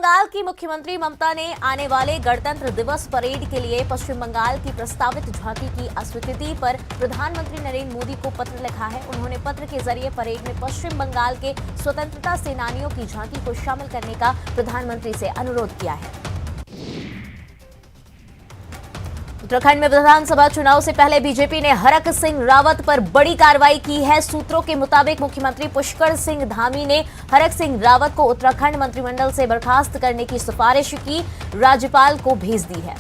बंगाल की मुख्यमंत्री ममता ने आने वाले गणतंत्र दिवस परेड के लिए पश्चिम बंगाल की प्रस्तावित झांकी की अस्वीकृति पर प्रधानमंत्री नरेंद्र मोदी को पत्र लिखा है। उन्होंने पत्र के जरिए परेड में पश्चिम बंगाल के स्वतंत्रता सेनानियों की झांकी को शामिल करने का प्रधानमंत्री से अनुरोध किया है। उत्तराखंड में विधानसभा चुनाव से पहले बीजेपी ने हरक सिंह रावत पर बड़ी कार्रवाई की है। सूत्रों के मुताबिक मुख्यमंत्री पुष्कर सिंह धामी ने हरक सिंह रावत को उत्तराखंड मंत्रिमंडल से बर्खास्त करने की सिफारिश की राज्यपाल को भेज दी है।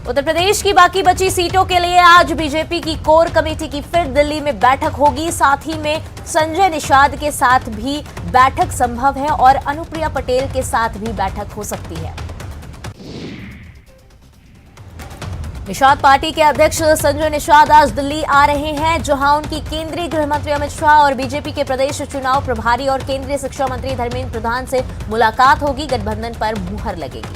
उत्तर प्रदेश की बाकी बची सीटों के लिए आज बीजेपी की कोर कमेटी की फिर दिल्ली में बैठक होगी। साथ ही में संजय निषाद के साथ भी बैठक संभव है और अनुप्रिया पटेल के साथ भी बैठक हो सकती है। निषाद पार्टी के अध्यक्ष संजय निषाद आज दिल्ली आ रहे हैं, जहां उनकी केंद्रीय गृह मंत्री अमित शाह और बीजेपी के प्रदेश चुनाव प्रभारी और केंद्रीय शिक्षा मंत्री धर्मेंद्र प्रधान से मुलाकात होगी। गठबंधन पर मुहर लगेगी।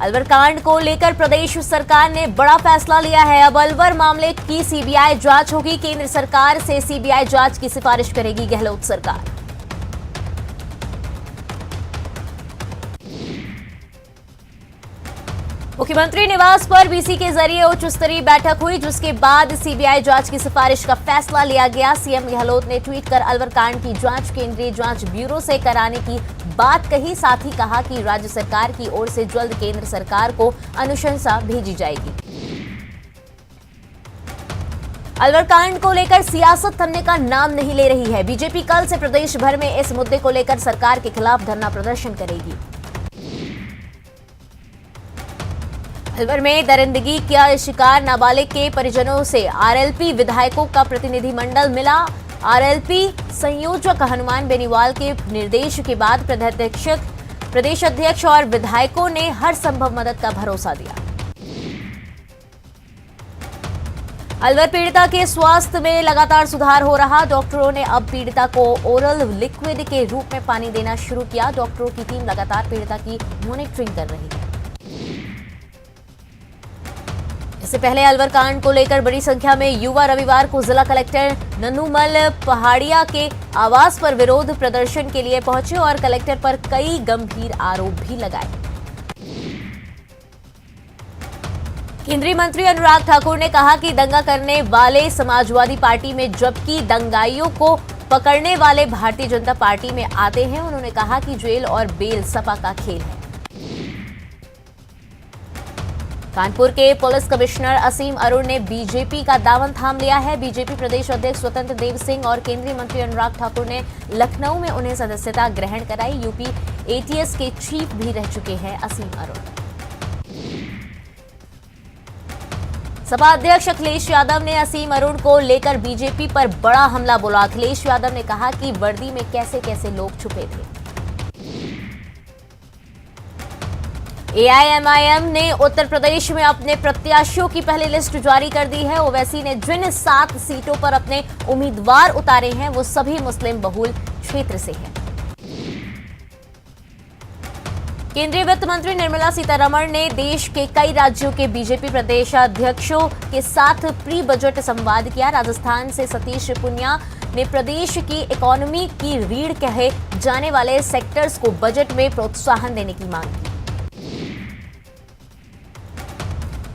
अलवर कांड को लेकर प्रदेश सरकार ने बड़ा फैसला लिया है। अब अलवर मामले की सीबीआई जांच होगी। केंद्र सरकार से सीबीआई जांच की सिफारिश करेगी गहलोत सरकार। मुख्यमंत्री निवास पर बीसी के जरिए उच्च स्तरीय बैठक हुई, जिसके बाद सीबीआई जांच की सिफारिश का फैसला लिया गया। सीएम गहलोत ने ट्वीट कर अलवर कांड की जांच केंद्रीय जांच ब्यूरो से कराने की बात कही। साथ ही कहा कि राज्य सरकार की ओर से जल्द केंद्र सरकार को अनुशंसा भेजी जाएगी। अलवर कांड को लेकर सियासत थमने का नाम नहीं ले रही है। बीजेपी कल से प्रदेश भर में इस मुद्दे को लेकर सरकार के खिलाफ धरना प्रदर्शन करेगी। अलवर में दरिंदगी का शिकार नाबालिग के परिजनों से आरएलपी विधायकों का प्रतिनिधिमंडल मिला। आरएलपी संयोजक हनुमान बेनीवाल के निर्देश के बाद प्रदेश अध्यक्ष और विधायकों ने हर संभव मदद का भरोसा दिया। अलवर पीड़िता के स्वास्थ्य में लगातार सुधार हो रहा। डॉक्टरों ने अब पीड़िता को ओरल लिक्विड के रूप में पानी देना शुरू किया। डॉक्टरों की टीम लगातार पीड़िता की मॉनिटरिंग कर रही है। इससे पहले अलवर कांड को लेकर बड़ी संख्या में युवा रविवार को जिला कलेक्टर नन्नूमल पहाड़िया के आवास पर विरोध प्रदर्शन के लिए पहुंचे और कलेक्टर पर कई गंभीर आरोप भी लगाए। केंद्रीय मंत्री अनुराग ठाकुर ने कहा कि दंगा करने वाले समाजवादी पार्टी में जबकि दंगाइयों को पकड़ने वाले भारतीय जनता पार्टी में आते हैं। उन्होंने कहा कि जेल और बेल सपा का खेल है। कानपुर के पुलिस कमिश्नर असीम अरुण ने बीजेपी का दामन थाम लिया है। बीजेपी प्रदेश अध्यक्ष स्वतंत्र देव सिंह और केंद्रीय मंत्री अनुराग ठाकुर ने लखनऊ में उन्हें सदस्यता ग्रहण कराई। यूपी एटीएस के चीफ भी रह चुके हैं असीम अरुण। सपा अध्यक्ष अखिलेश यादव ने असीम अरुण को लेकर बीजेपी पर बड़ा हमला बोला। अखिलेश यादव ने कहा कि वर्दी में कैसे कैसे लोग छुपे थे। एआईएमआईएम ने उत्तर प्रदेश में अपने प्रत्याशियों की पहली लिस्ट जारी कर दी है। ओवैसी ने जिन 7 सीटों पर अपने उम्मीदवार उतारे हैं वो सभी मुस्लिम बहुल क्षेत्र से हैं। केंद्रीय वित्त मंत्री निर्मला सीतारमण ने देश के कई राज्यों के बीजेपी प्रदेशाध्यक्षों के साथ प्री बजट संवाद किया। राजस्थान से सतीश पुनिया ने प्रदेश की इकोनॉमी की रीढ़ कहे जाने वाले सेक्टर्स को बजट में प्रोत्साहन देने की मांग की।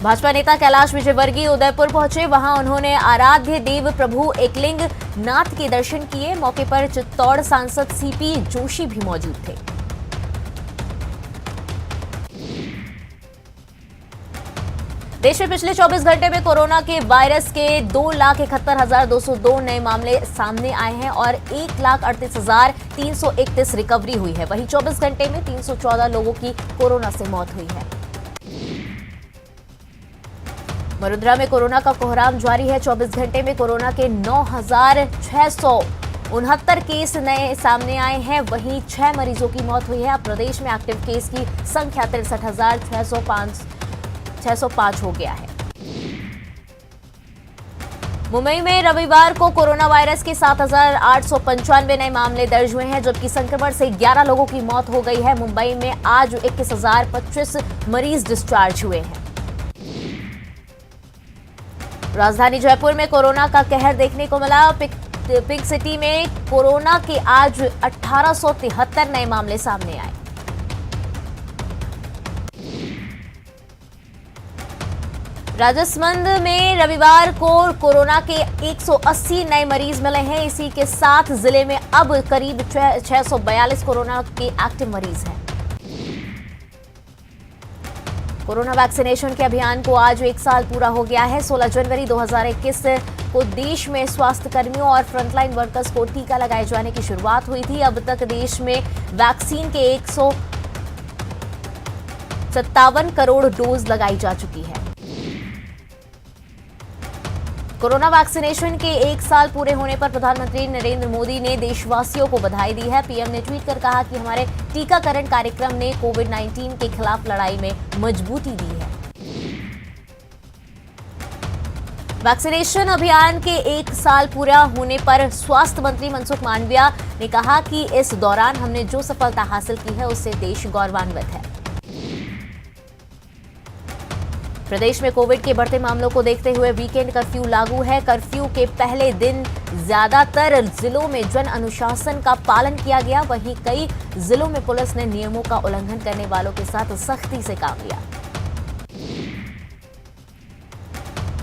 भाजपा नेता कैलाश विजयवर्गीय उदयपुर पहुंचे। वहां उन्होंने आराध्य देव प्रभु एकलिंग नाथ के दर्शन किए। मौके पर चित्तौड़ सांसद सीपी जोशी भी मौजूद थे। देश में पिछले 24 घंटे में कोरोना के वायरस के 2,71,202 नए मामले सामने आए हैं और 1,38,331 रिकवरी हुई है। वहीं 24 घंटे में 314 लोगों की कोरोना से मौत हुई है। वडोदरा में कोरोना का कोहराम जारी है। 24 घंटे में कोरोना के 9,669 केस नए सामने आए हैं। वहीं 6 मरीजों की मौत हुई है। अब प्रदेश में एक्टिव केस की संख्या 63,605 हो गया है। मुंबई में रविवार को कोरोना वायरस के 7,895 नए मामले दर्ज हुए हैं, जबकि संक्रमण से 11 लोगों की मौत हो गई है। मुंबई में आज 21,025 मरीज डिस्चार्ज हुए हैं। राजधानी जयपुर में कोरोना का कहर देखने को मिला। पिंक सिटी में कोरोना के आज 1873 नए मामले सामने आए। राजसमंद में रविवार को कोरोना के 180 नए मरीज मिले हैं। इसी के साथ जिले में अब करीब 642 कोरोना के एक्टिव मरीज हैं। कोरोना वैक्सीनेशन के अभियान को आज 1 साल पूरा हो गया है। 16 जनवरी 2021 को देश में स्वास्थ्य कर्मियों और फ्रंटलाइन वर्कर्स को टीका लगाए जाने की शुरुआत हुई थी। अब तक देश में वैक्सीन के 157 करोड़ डोज लगाई जा चुकी है। कोरोना वैक्सीनेशन के 1 साल पूरे होने पर प्रधानमंत्री नरेंद्र मोदी ने देशवासियों को बधाई दी है। पीएम ने ट्वीट कर कहा कि हमारे टीकाकरण कार्यक्रम ने कोविड-19 के खिलाफ लड़ाई में मजबूती दी है। वैक्सीनेशन अभियान के 1 साल पूरा होने पर स्वास्थ्य मंत्री मनसुख मांडविया ने कहा कि इस दौरान हमने जो सफलता हासिल की है उससे देश गौरवान्वित है। प्रदेश में कोविड के बढ़ते मामलों को देखते हुए वीकेंड कर्फ्यू लागू है। कर्फ्यू के पहले दिन ज्यादातर जिलों में जन अनुशासन का पालन किया गया। वहीं कई जिलों में पुलिस ने नियमों का उल्लंघन करने वालों के साथ सख्ती से काम लिया।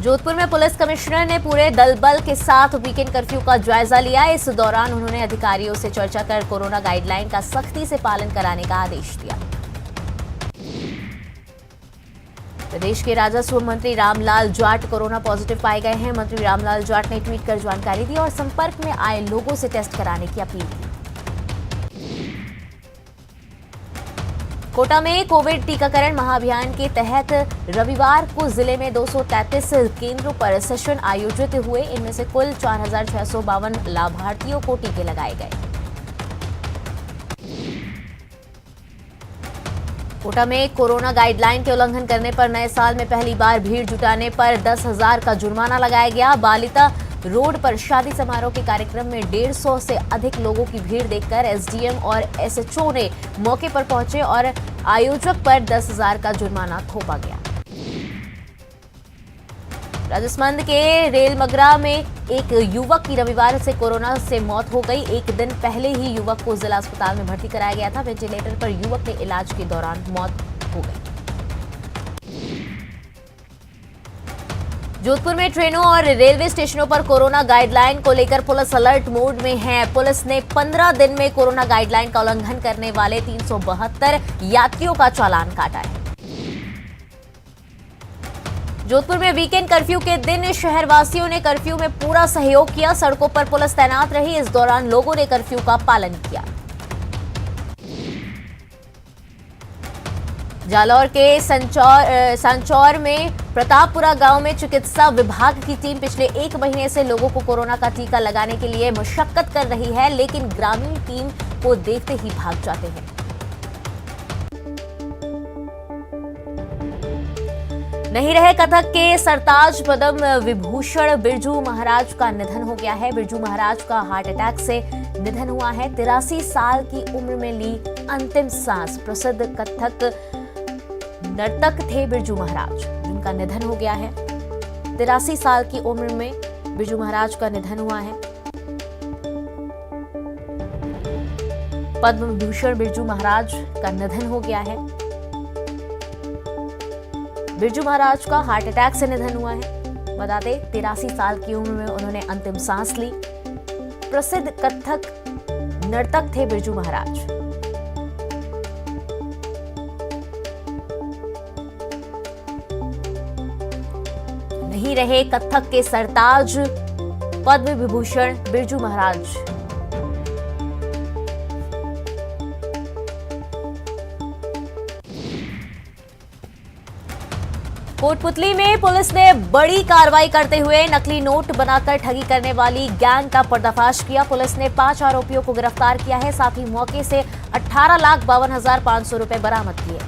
जोधपुर में पुलिस कमिश्नर ने पूरे दल बल के साथ वीकेंड कर्फ्यू का जायजा लिया। इस दौरान उन्होंने अधिकारियों से चर्चा कर कोरोना गाइडलाइन का सख्ती से पालन कराने का आदेश दिया। प्रदेश के राजस्व मंत्री रामलाल जाट कोरोना पॉजिटिव पाए गए हैं। मंत्री रामलाल जाट ने ट्वीट कर जानकारी दी और संपर्क में आए लोगों से टेस्ट कराने की अपील की। कोटा में कोविड टीकाकरण महाअभियान के तहत रविवार को जिले में 233 केंद्रों पर सेशन आयोजित हुए। इनमें से कुल 4652 लाभार्थियों को टीके लगाए गए। कोटा में कोरोना गाइडलाइन के उल्लंघन करने पर नए साल में पहली बार भीड़ जुटाने पर 10,000 का जुर्माना लगाया गया। बालिता रोड पर शादी समारोह के कार्यक्रम में 150 से अधिक लोगों की भीड़ देखकर एसडीएम और एसएचओ ने मौके पर पहुंचे और आयोजक पर 10,000 का जुर्माना थोपा गया। राजसमंद के रेलमगरा में एक युवक की रविवार से कोरोना से मौत हो गई। एक दिन पहले ही युवक को जिला अस्पताल में भर्ती कराया गया था। वेंटिलेटर पर युवक ने इलाज के दौरान मौत हो गई। जोधपुर में ट्रेनों और रेलवे स्टेशनों पर कोरोना गाइडलाइन को लेकर पुलिस अलर्ट मोड में है। पुलिस ने 15 दिन में कोरोना गाइडलाइन का उल्लंघन करने वाले 372 यात्रियों का चालान काटा है। जोधपुर में वीकेंड कर्फ्यू के दिन शहरवासियों ने कर्फ्यू में पूरा सहयोग किया। सड़कों पर पुलिस तैनात रही। इस दौरान लोगों ने कर्फ्यू का पालन किया। जालौर के सांचौर में प्रतापपुरा गांव में चिकित्सा विभाग की टीम पिछले 1 महीने से लोगों को कोरोना का टीका लगाने के लिए मशक्कत कर रही है, लेकिन ग्रामीण टीम को देखते ही भाग जाते हैं। नहीं रहे कथक के सरताज पद्म विभूषण बिरजू महाराज का निधन हो गया है। बिरजू महाराज का हार्ट अटैक से निधन हुआ है। 83 साल की उम्र में ली अंतिम सांस। प्रसिद्ध कथक नर्तक थे बिरजू महाराज, जिनका निधन हो गया है। 83 साल की उम्र में बिरजू महाराज का निधन हुआ है। पद्म विभूषण बिरजू महाराज का निधन हो गया है। बिरजू महाराज का हार्ट अटैक से निधन हुआ है। बता दें 83 साल की उम्र में उन्होंने अंतिम सांस ली। प्रसिद्ध कथक नर्तक थे बिरजू महाराज। नहीं रहे कथक के सरताज पद्म विभूषण बिरजू महाराज। कोटपुतली में पुलिस ने बड़ी कार्रवाई करते हुए नकली नोट बनाकर ठगी करने वाली गैंग का पर्दाफाश किया। पुलिस ने 5 आरोपियों को गिरफ्तार किया है। साथ ही मौके से 18,52,500 रुपए बरामद किए।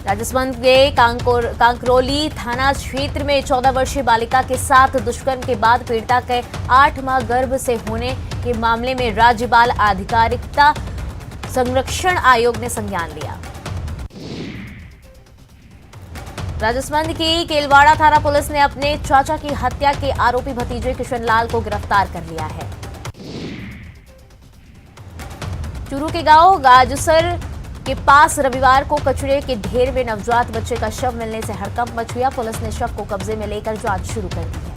राजसमंद के कांकरोली थाना क्षेत्र में 14 वर्षीय बालिका के साथ दुष्कर्म के बाद पीड़िता के 8 माह गर्भ से होने के मामले में राज्य बाल अधिकारिता संरक्षण आयोग ने संज्ञान लिया। राजसमंद की केलवाड़ा थाना पुलिस ने अपने चाचा की हत्या के आरोपी भतीजे किशन लाल को गिरफ्तार कर लिया है। चूरू के गांव गाजसर के पास रविवार को कचरे के ढेर में नवजात बच्चे का शव मिलने से हड़कंप मच गया। पुलिस ने शव को कब्जे में लेकर जांच शुरू कर दी है।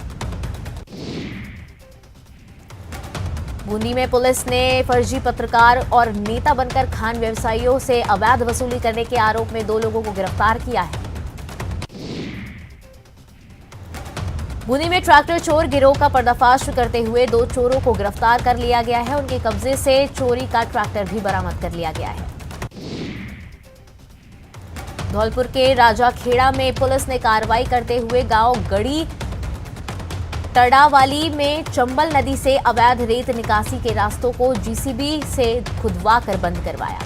बूंदी में पुलिस ने फर्जी पत्रकार और नेता बनकर खान व्यवसायियों से अवैध वसूली करने के आरोप में 2 लोगों को गिरफ्तार किया है। बूंदी में ट्रैक्टर चोर गिरोह का पर्दाफाश करते हुए 2 चोरों को गिरफ्तार कर लिया गया है। उनके कब्जे से चोरी का ट्रैक्टर भी बरामद कर लिया गया है। धौलपुर के राजाखेड़ा में पुलिस ने कार्रवाई करते हुए गांव गड़ी तड़ावाली में चंबल नदी से अवैध रेत निकासी के रास्तों को जीसीबी से खुदवाकर बंद करवाया।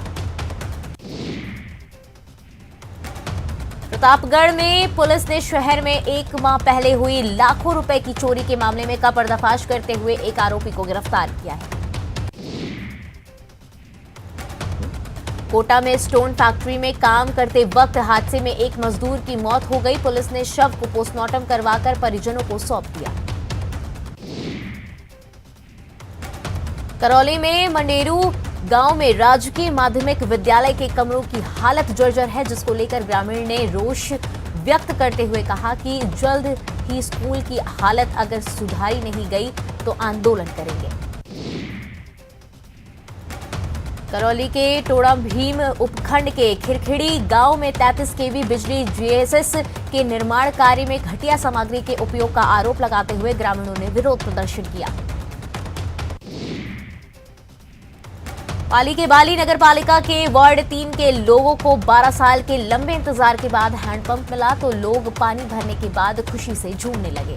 प्रतापगढ़ में पुलिस ने शहर में 1 माह पहले हुई लाखों रुपए की चोरी के मामले में का पर्दाफाश करते हुए एक आरोपी को गिरफ्तार किया है। कोटा में स्टोन फैक्ट्री में काम करते वक्त हादसे में एक मजदूर की मौत हो गई। पुलिस ने शव को पोस्टमार्टम करवाकर परिजनों को सौंप दिया। करौली में मंडेरू गांव में राजकीय माध्यमिक विद्यालय के कमरों की हालत जर्जर है, जिसको लेकर ग्रामीण ने रोष व्यक्त करते हुए कहा कि जल्द ही स्कूल की हालत अगर सुधारी नहीं गई तो आंदोलन करेंगे। करौली के टोड़ा भीम उपखंड के खिरखिड़ी गांव में 33 केवी बिजली जीएसएस के निर्माण कार्य में घटिया सामग्री के उपयोग का आरोप लगाते हुए ग्रामीणों ने विरोध प्रदर्शन किया। पाली के बाली नगर पालिका के वार्ड 3 के लोगों को 12 साल के लंबे इंतजार के बाद हैंडपंप मिला तो लोग पानी भरने के बाद खुशी से झूमने लगे।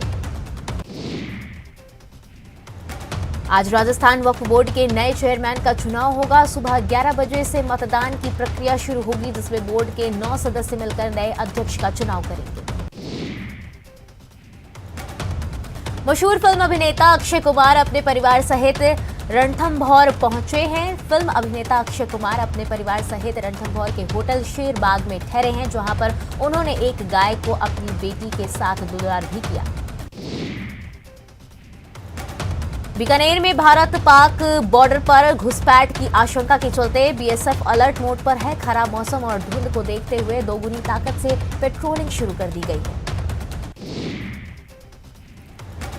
आज राजस्थान वक्फ बोर्ड के नए चेयरमैन का चुनाव होगा। सुबह 11 बजे से मतदान की प्रक्रिया शुरू होगी, जिसमें बोर्ड के 9 सदस्य मिलकर नए अध्यक्ष का चुनाव करेंगे। मशहूर फिल्म अभिनेता अक्षय कुमार अपने परिवार सहित रणथंभौर पहुंचे हैं। फिल्म अभिनेता अक्षय कुमार अपने परिवार सहित रणथंभौर के होटल शेरबाग में ठहरे हैं, जहां पर उन्होंने एक गाय को अपनी बेटी के साथ दुलार भी किया। बीकानेर में भारत पाक बॉर्डर पर घुसपैठ की आशंका के चलते बीएसएफ अलर्ट मोड पर है। खराब मौसम और धुंध को देखते हुए दोगुनी ताकत से पेट्रोलिंग शुरू कर दी गई है।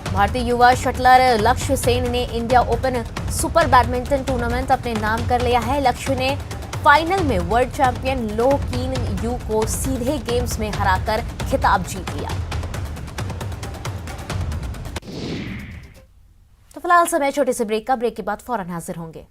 भारतीय युवा शटलर लक्ष्य सेन ने India open super badminton tournament अपने नाम कर लिया है। लक्ष्य ने फाइनल में वर्ल्ड चैंपियन लो कीन यू को सीधे गेम्स में हराकर खिताब जीत लिया। तो फिलहाल समय छोटे से ब्रेक का। ब्रेक के बाद फौरन हाजिर होंगे।